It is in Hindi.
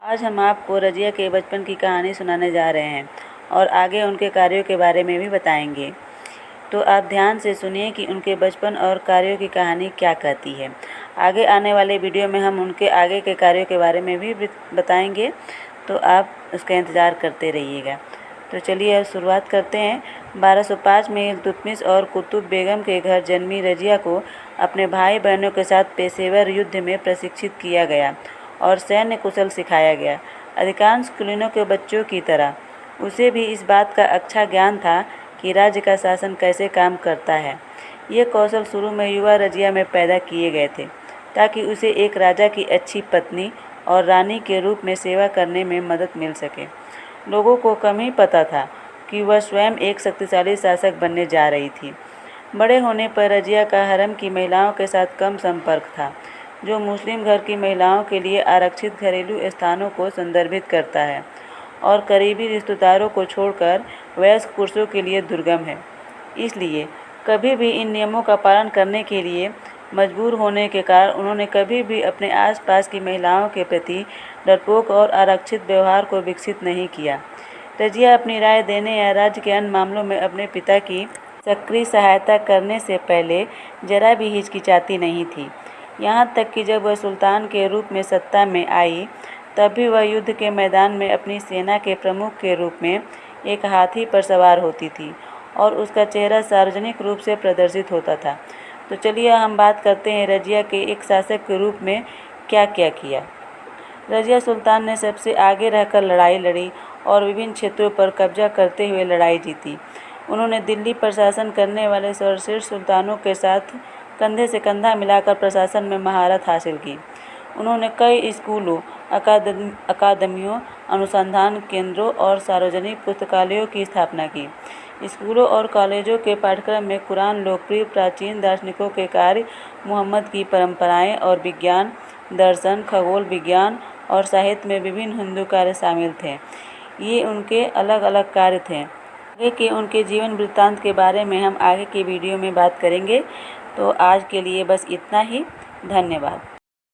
आज हम आपको रज़िया के बचपन की कहानी सुनाने जा रहे हैं और आगे उनके कार्यों के बारे में भी बताएंगे। तो आप ध्यान से सुनिए कि उनके बचपन और कार्यों की कहानी क्या कहती है। आगे आने वाले वीडियो में हम उनके आगे के कार्यों के बारे में भी बताएंगे, तो आप उसका इंतज़ार करते रहिएगा। तो चलिए अब शुरुआत करते हैं। 1205 में इल्तुतमिश और कुतुब बेगम के घर जन्मी रज़िया को अपने भाई बहनों के साथ पेशेवर युद्ध में प्रशिक्षित किया गया और सैन्य कौशल सिखाया गया। अधिकांश कुलीनों के बच्चों की तरह उसे भी इस बात का अच्छा ज्ञान था कि राज्य का शासन कैसे काम करता है। ये कौशल शुरू में युवा रज़िया में पैदा किए गए थे ताकि उसे एक राजा की अच्छी पत्नी और रानी के रूप में सेवा करने में मदद मिल सके। लोगों को कम ही पता था कि वह स्वयं एक शक्तिशाली शासक बनने जा रही थी। बड़े होने पर रज़िया का हरम की महिलाओं के साथ कम संपर्क था, जो मुस्लिम घर की महिलाओं के लिए आरक्षित घरेलू स्थानों को संदर्भित करता है और करीबी रिश्तेदारों को छोड़कर वयस्क पुरुषों के लिए दुर्गम है। इसलिए कभी भी इन नियमों का पालन करने के लिए मजबूर होने के कारण उन्होंने कभी भी अपने आसपास की महिलाओं के प्रति डरपोक और आरक्षित व्यवहार को विकसित नहीं किया। रज़िया अपनी राय देने या राज्य के अन्य मामलों में अपने पिता की सक्रिय सहायता करने से पहले जरा भी हिचकिचाती नहीं थी। यहाँ तक कि जब वह सुल्तान के रूप में सत्ता में आई, तब भी वह युद्ध के मैदान में अपनी सेना के प्रमुख के रूप में एक हाथी पर सवार होती थी और उसका चेहरा सार्वजनिक रूप से प्रदर्शित होता था। तो चलिए हम बात करते हैं रज़िया के एक शासक के रूप में क्या क्या किया। रज़िया सुल्तान ने सबसे आगे रहकर लड़ाई लड़ी और विभिन्न क्षेत्रों पर कब्जा करते हुए लड़ाई जीती। उन्होंने दिल्ली पर शासन करने वाले सर्वश्रेष्ठ सुल्तानों के साथ कंधे से कंधा मिलाकर प्रशासन में महारत हासिल की। उन्होंने कई स्कूलों, अकादमियों, अनुसंधान केंद्रों और सार्वजनिक पुस्तकालयों की स्थापना की। स्कूलों और कॉलेजों के पाठ्यक्रम में कुरान, लोकप्रिय प्राचीन दार्शनिकों के कार्य, मुहम्मद की परंपराएं और विज्ञान, दर्शन, खगोल विज्ञान और साहित्य में विभिन्न हिंदू कार्य शामिल थे। ये उनके अलग अलग कार्य थे। आगे के उनके जीवन वृत्तांत के बारे में हम आगे के वीडियो में बात करेंगे। तो आज के लिए बस इतना ही। धन्यवाद।